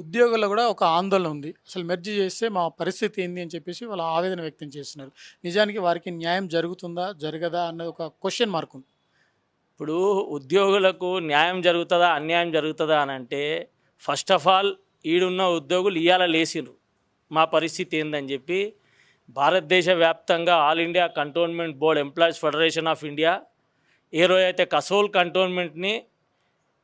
ఉద్యోగుల్లో కూడా ఒక ఆందోళన ఉంది. అసలు మెర్జ్ చేస్తే మా పరిస్థితి ఏంది అని చెప్పేసి వాళ్ళు ఆవేదన వ్యక్తం చేస్తున్నారు. నిజానికి వారికి న్యాయం జరుగుతుందా? జరగదా? అన్నది ఒక క్వెషన్ మార్క్ ఉంది. ఇప్పుడు ఉద్యోగులకు న్యాయం జరుగుతుందా అన్యాయం జరుగుతుందా అని అంటే ఫస్ట్ ఆఫ్ ఆల్ ఈడున్న ఉద్యోగులు ఇవాళ లేచిండ్రు మా పరిస్థితి ఏందని చెప్పి భారతదేశ వ్యాప్తంగా all India cantonment board employees federation of India ఏ రోజైతే కసోల్ కంటోన్మెంట్ని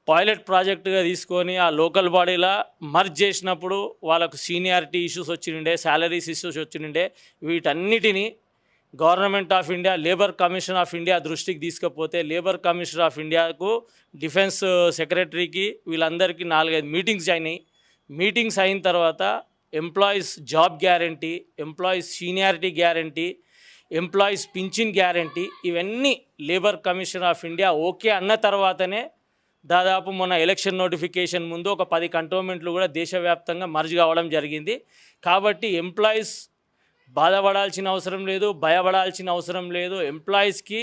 పైలట్ ప్రాజెక్టుగా తీసుకొని ఆ లోకల్ బాడీలా మర్జ్ చేసినప్పుడు వాళ్ళకు సీనియారిటీ ఇష్యూస్ వచ్చిండే, శాలరీస్ ఇష్యూస్ వచ్చిండే, వీటన్నిటినీ government of India labour commission of India దృష్టికి తీసుకపోతే లేబర్ కమిషన్ ఆఫ్ ఇండియాకు డిఫెన్స్ సెక్రటరీకి వీళ్ళందరికీ 4-5 మీటింగ్స్ అయినాయి. మీటింగ్స్ అయిన తర్వాత employees job guarantee, employees seniority guarantee, employees పింఛన్ గ్యారంటీ ఇవన్నీ labour commission of India okay అన్న తర్వాతనే దాదాపు మొన్న ఎలక్షన్ నోటిఫికేషన్ ముందు ఒక 10 కంటోన్మెంట్లు కూడా దేశవ్యాప్తంగా మర్జ్ కావడం జరిగింది. కాబట్టి ఎంప్లాయీస్ బాధపడాల్సిన అవసరం లేదు, భయపడాల్సిన అవసరం లేదు. ఎంప్లాయీస్కి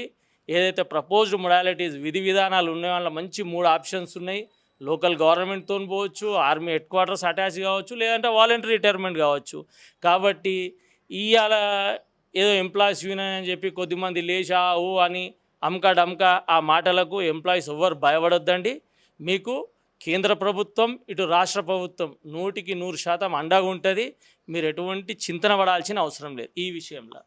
ఏదైతే ప్రపోజ్డ్ మొడాలిటీస్ విధి విధానాలు ఉన్నాయి వాళ్ళ మంచి 3 ఆప్షన్స్ ఉన్నాయి. లోకల్ గవర్నమెంట్తో పోవచ్చు, ఆర్మీ హెడ్ క్వార్టర్స్ అటాచ్ కావచ్చు, లేదంటే వాలంటరీ రిటైర్మెంట్ కావచ్చు. కాబట్టి ఇవాళ ఏదో ఎంప్లాయీస్ యూనియన్ అని చెప్పి కొద్దిమంది లేచా ఊ అని అమ్కా డమ్కా ఆ మాటలకు ఎంప్లాయీస్ ఎవ్వరు భయపడొద్దండి. మీకు కేంద్ర ప్రభుత్వం ఇటు రాష్ట్ర ప్రభుత్వం 100% అండగా ఉంటుంది. మీరు ఎటువంటి చింతన పడాల్సిన అవసరం లేదు ఈ విషయంలో.